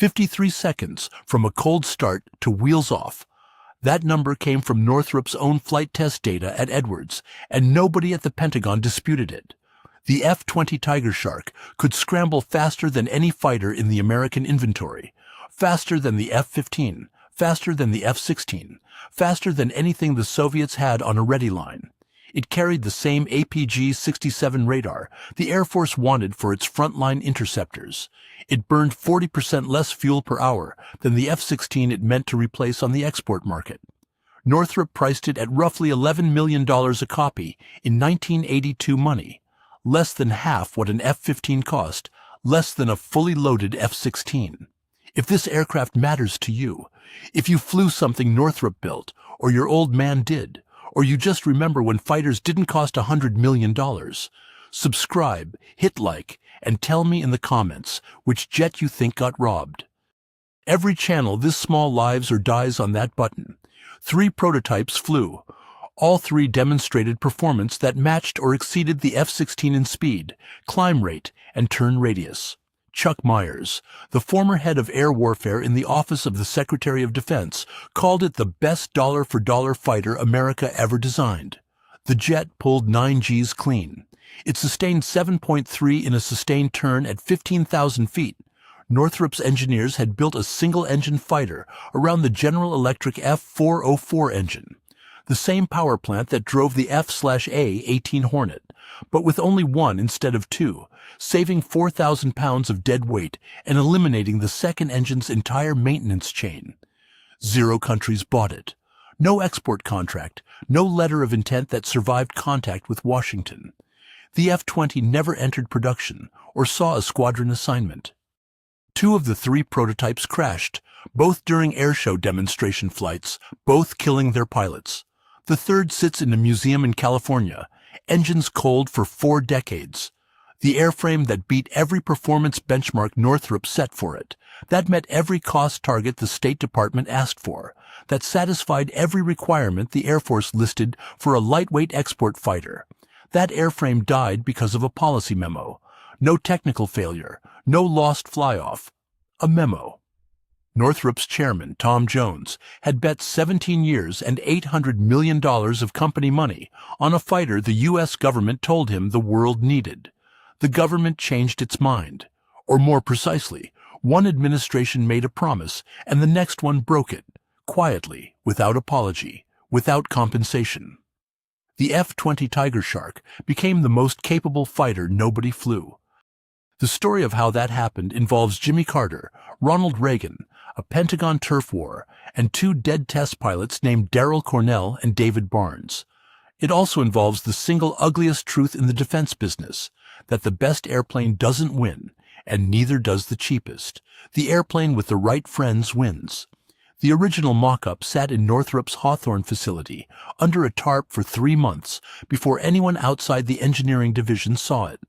53 seconds from a cold start to wheels off. That number came from Northrop's own flight test data at Edwards, and nobody at the Pentagon disputed it. The F-20 Tigershark could scramble faster than any fighter in the American inventory, faster than the F-15, faster than the F-16, faster than anything the Soviets had on a ready line. It carried the same APG-67 radar the Air Force wanted for its frontline interceptors. It burned 40% less fuel per hour than the F-16 it meant to replace on the export market. Northrop priced it at roughly $11 million a copy in 1982 money, less than half what an F-15 cost, less than a fully loaded F-16. If this aircraft matters to you, if you flew something Northrop built, or your old man did, or you just remember when fighters didn't cost $100 million, subscribe, hit like, and tell me in the comments which jet you think got robbed. Every channel this small lives or dies on that button. 3 prototypes flew. All 3 demonstrated performance that matched or exceeded the F-16 in speed, climb rate, and turn radius. Chuck Myers, the former head of air warfare in the Office of the Secretary of Defense, called it the best dollar-for-dollar fighter America ever designed. The jet pulled 9 Gs clean. It sustained 7.3 in a sustained turn at 15,000 feet. Northrop's engineers had built a single-engine fighter around the General Electric F-404 engine, the same power plant that drove the F/A-18 Hornet, but with only 1 instead of 2, saving 4,000 pounds of dead weight and eliminating the second engine's entire maintenance chain. 0 countries bought it. No export contract, no letter of intent that survived contact with Washington. The F-20 never entered production or saw a squadron assignment. 2 of the 3 prototypes crashed, both during airshow demonstration flights, both killing their pilots. The third sits in a museum in California, engines cold for 4 decades. The airframe that beat every performance benchmark Northrop set for it, that met every cost target the State Department asked for, that satisfied every requirement the Air Force listed for a lightweight export fighter. That airframe died because of a policy memo. No technical failure, no lost fly-off. A memo. Northrop's chairman, Tom Jones, had bet 17 years and $800 million of company money on a fighter the U.S. government told him the world needed. The government changed its mind. Or more precisely, one administration made a promise and the next one broke it, quietly, without apology, without compensation. The F-20 Tigershark became the most capable fighter nobody flew. The story of how that happened involves Jimmy Carter, Ronald Reagan, a Pentagon turf war, and 2 dead test pilots named Darrell Cornell and David Barnes. It also involves the single ugliest truth in the defense business, that the best airplane doesn't win, and neither does the cheapest. The airplane with the right friends wins. The original mock-up sat in Northrop's Hawthorne facility, under a tarp for 3 months, before anyone outside the engineering division saw it.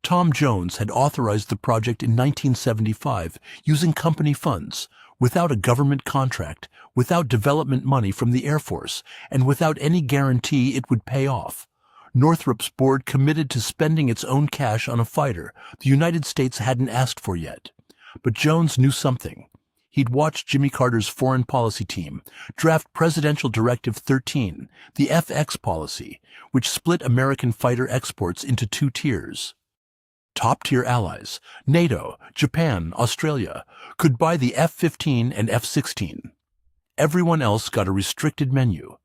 Tom Jones had authorized the project in 1975 using company funds, without a government contract, without development money from the Air Force, and without any guarantee it would pay off. Northrop's board committed to spending its own cash on a fighter the United States hadn't asked for yet. But Jones knew something. He'd watched Jimmy Carter's foreign policy team draft Presidential Directive 13, the FX policy, which split American fighter exports into 2 tiers. Top-tier allies, NATO, Japan, Australia, could buy the F-15 and F-16. Everyone else got a restricted menu.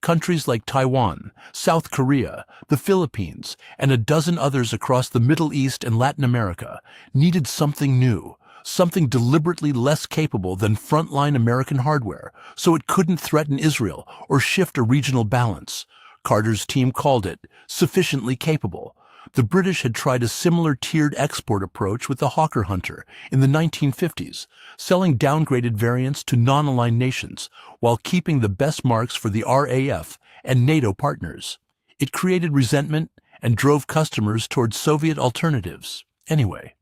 Countries like Taiwan, South Korea, the Philippines, and a dozen others across the Middle East and Latin America needed something new, something deliberately less capable than frontline American hardware, so it couldn't threaten Israel or shift a regional balance. Carter's team called it sufficiently capable. The British had tried a similar tiered export approach with the Hawker Hunter in the 1950s, selling downgraded variants to non-aligned nations while keeping the best marks for the RAF and NATO partners. It created resentment and drove customers towards Soviet alternatives. Anyway,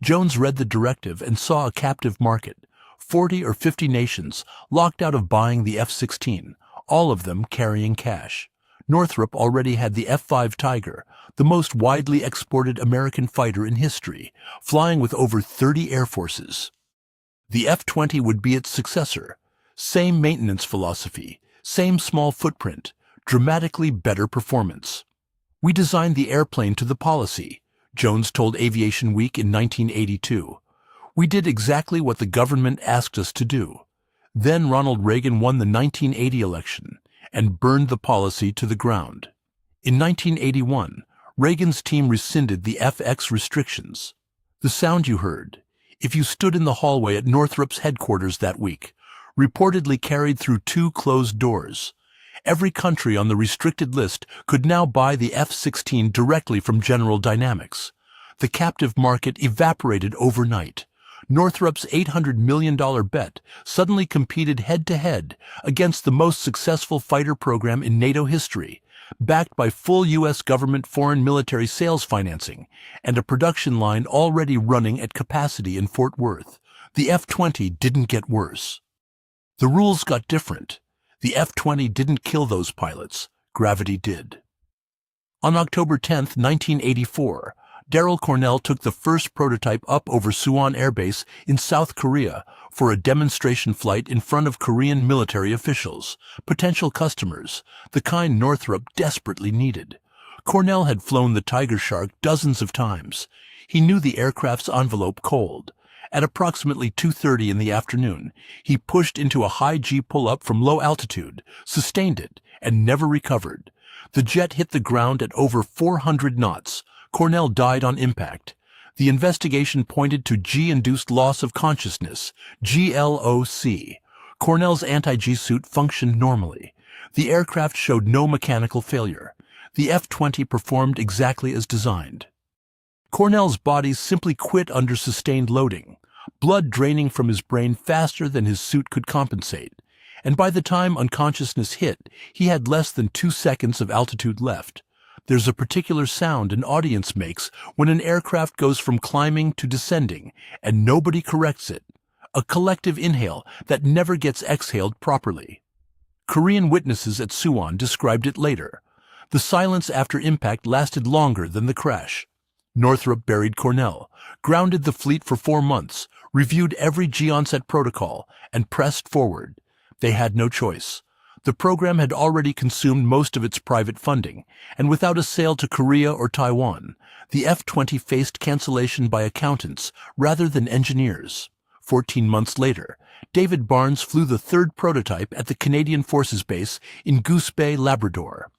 Jones read the directive and saw a captive market, 40 or 50 nations locked out of buying the F-16, all of them carrying cash. Northrop already had the F-5 Tiger, the most widely exported American fighter in history, flying with over 30 air forces. The F-20 would be its successor. Same maintenance philosophy, same small footprint, dramatically better performance. "We designed the airplane to the policy," Jones told Aviation Week in 1982. "We did exactly what the government asked us to do." Then Ronald Reagan won the 1980 election and burned the policy to the ground. In 1981, Reagan's team rescinded the FX restrictions. The sound you heard, if you stood in the hallway at Northrop's headquarters that week, reportedly carried through 2 closed doors. Every country on the restricted list could now buy the F-16 directly from General Dynamics. The captive market evaporated overnight. Northrop's $800 million bet suddenly competed head-to-head against the most successful fighter program in NATO history, backed by full U.S. government foreign military sales financing and a production line already running at capacity in Fort Worth. The F-20 didn't get worse. The rules got different. The F-20 didn't kill those pilots. Gravity did. On October 10, 1984, Darrell Cornell took the first prototype up over Suwon Air Base in South Korea for a demonstration flight in front of Korean military officials, potential customers, the kind Northrop desperately needed. Cornell had flown the Tigershark dozens of times. He knew the aircraft's envelope cold. At approximately 2:30 in the afternoon, he pushed into a high G pull-up from low altitude, sustained it, and never recovered. The jet hit the ground at over 400 knots. Cornell died on impact. The investigation pointed to G-induced loss of consciousness, GLOC. Cornell's anti-G suit functioned normally. The aircraft showed no mechanical failure. The F-20 performed exactly as designed. Cornell's body simply quit under sustained loading, blood draining from his brain faster than his suit could compensate. And by the time unconsciousness hit, he had less than 2 seconds of altitude left. There's a particular sound an audience makes when an aircraft goes from climbing to descending, and nobody corrects it. A collective inhale that never gets exhaled properly. Korean witnesses at Suwon described it later. The silence after impact lasted longer than the crash. Northrop buried Cornell, grounded the fleet for 4 months, reviewed every G-onset protocol, and pressed forward. They had no choice. The program had already consumed most of its private funding, and without a sale to Korea or Taiwan, the F-20 faced cancellation by accountants rather than engineers. 14 months later, David Barnes flew the 3rd prototype at the Canadian Forces Base in Goose Bay, Labrador.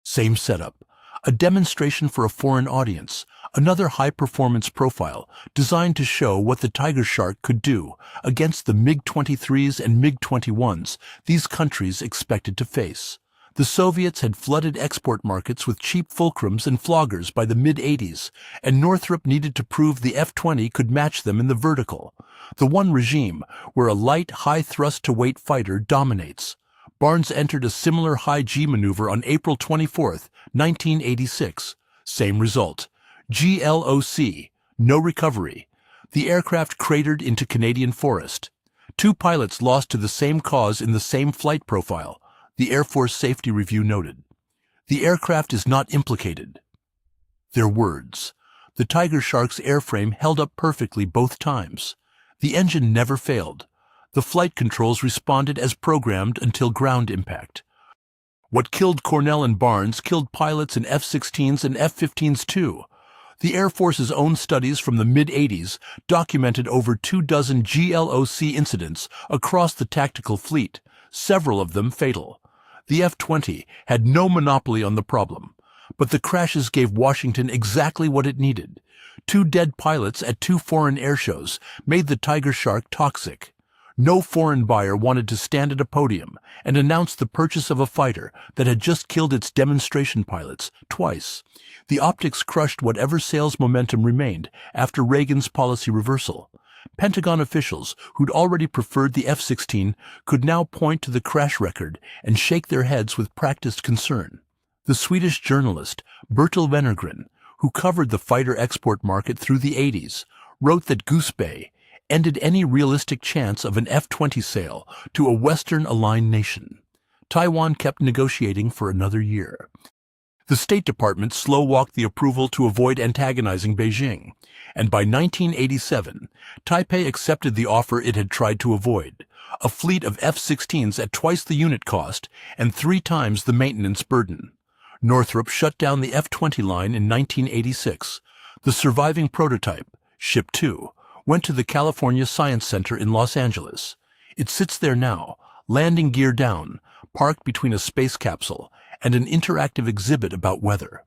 Same setup. A demonstration for a foreign audience, another high-performance profile designed to show what the Tigershark could do against the MiG-23s and MiG-21s these countries expected to face. The Soviets had flooded export markets with cheap Fulcrums and Floggers by the mid-80s, and Northrop needed to prove the F-20 could match them in the vertical, the one regime where a light, high-thrust-to-weight fighter dominates. Barnes entered a similar high-G maneuver on April 24, 1986. Same result. GLOC. No recovery. The aircraft cratered into Canadian forest. 2 pilots lost to the same cause in the same flight profile, the Air Force Safety Review noted. The aircraft is not implicated. Their words. The Tigershark's airframe held up perfectly both times. The engine never failed. The flight controls responded as programmed until ground impact. What killed Cornell and Barnes killed pilots in F-16s and F-15s too. The Air Force's own studies from the mid-80s documented over 24 GLOC incidents across the tactical fleet, several of them fatal. The F-20 had no monopoly on the problem, but the crashes gave Washington exactly what it needed. 2 dead pilots at 2 foreign airshows made the Tigershark toxic. No foreign buyer wanted to stand at a podium and announce the purchase of a fighter that had just killed its demonstration pilots twice. The optics crushed whatever sales momentum remained after Reagan's policy reversal. Pentagon officials who'd already preferred the F-16 could now point to the crash record and shake their heads with practiced concern. The Swedish journalist Bertil Wennergren, who covered the fighter export market through the 80s, wrote that Goose Bay ended any realistic chance of an F-20 sale to a Western-aligned nation. Taiwan kept negotiating for another year. The State Department slow-walked the approval to avoid antagonizing Beijing, and by 1987, Taipei accepted the offer it had tried to avoid, a fleet of F-16s at twice the unit cost and 3 times the maintenance burden. Northrop shut down the F-20 line in 1986. The surviving prototype, Ship 2, went to the California Science Center in Los Angeles. It sits there now, landing gear down, parked between a space capsule and an interactive exhibit about weather.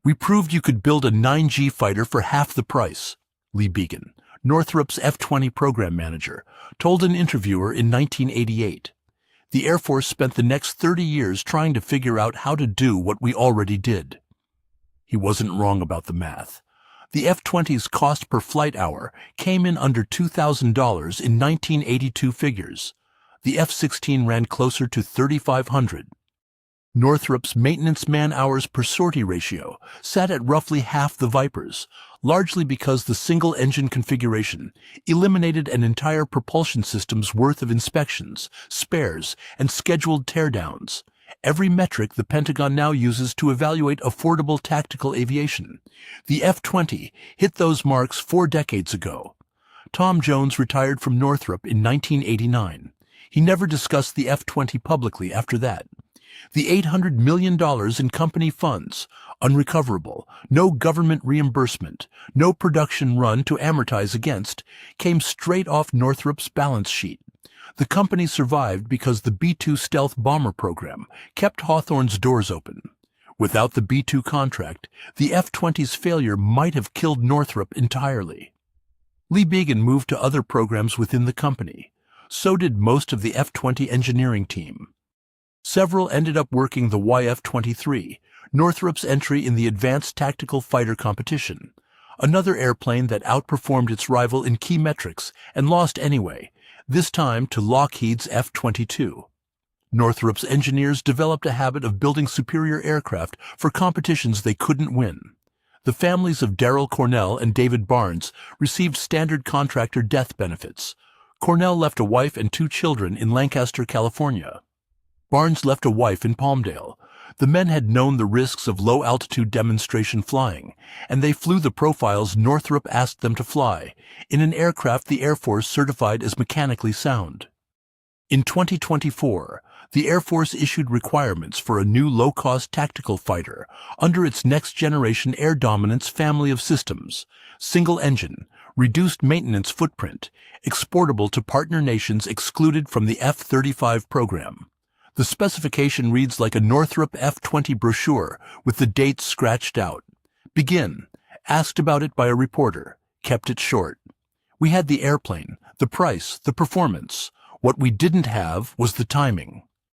"We proved you could build a 9G fighter for half the price," Lee Began, Northrop's F-20 program manager, told an interviewer in 1988. The Air Force spent the next 30 years trying to figure out how to do what we already did. He wasn't wrong about the math. The F-20's cost per flight hour came in under $2,000 in 1982 figures. The F-16 ran closer to 3,500. Northrop's maintenance man-hours per sortie ratio sat at roughly half the Viper's, largely because the single-engine configuration eliminated an entire propulsion system's worth of inspections, spares, and scheduled teardowns. Every metric the Pentagon now uses to evaluate affordable tactical aviation. The F-20 hit those marks 4 decades ago. Tom Jones retired from Northrop in 1989. He never discussed the F-20 publicly after that. The $800 million in company funds, unrecoverable, no government reimbursement, no production run to amortize against, came straight off Northrop's balance sheet. The company survived because the B-2 stealth bomber program kept Hawthorne's doors open. Without the B-2 contract, the F-20's failure might have killed Northrop entirely. Lee Began moved to other programs within the company. So did most of the F-20 engineering team. Several ended up working the YF-23, Northrop's entry in the Advanced Tactical Fighter competition, another airplane that outperformed its rival in key metrics and lost anyway, this time to Lockheed's F-22. Northrop's engineers developed a habit of building superior aircraft for competitions they couldn't win. The families of Darrell Cornell and David Barnes received standard contractor death benefits. Cornell left a wife and 2 children in Lancaster, California. Barnes left a wife in Palmdale. The men had known the risks of low-altitude demonstration flying, and they flew the profiles Northrop asked them to fly, in an aircraft the Air Force certified as mechanically sound. In 2024, the Air Force issued requirements for a new low-cost tactical fighter under its next-generation air dominance family of systems, single-engine, reduced maintenance footprint, exportable to partner nations excluded from the F-35 program. The specification reads like a Northrop F-20 brochure with the dates scratched out. Begin. Asked about it by a reporter. Kept it short. We had the airplane, the price, the performance. What we didn't have was the timing.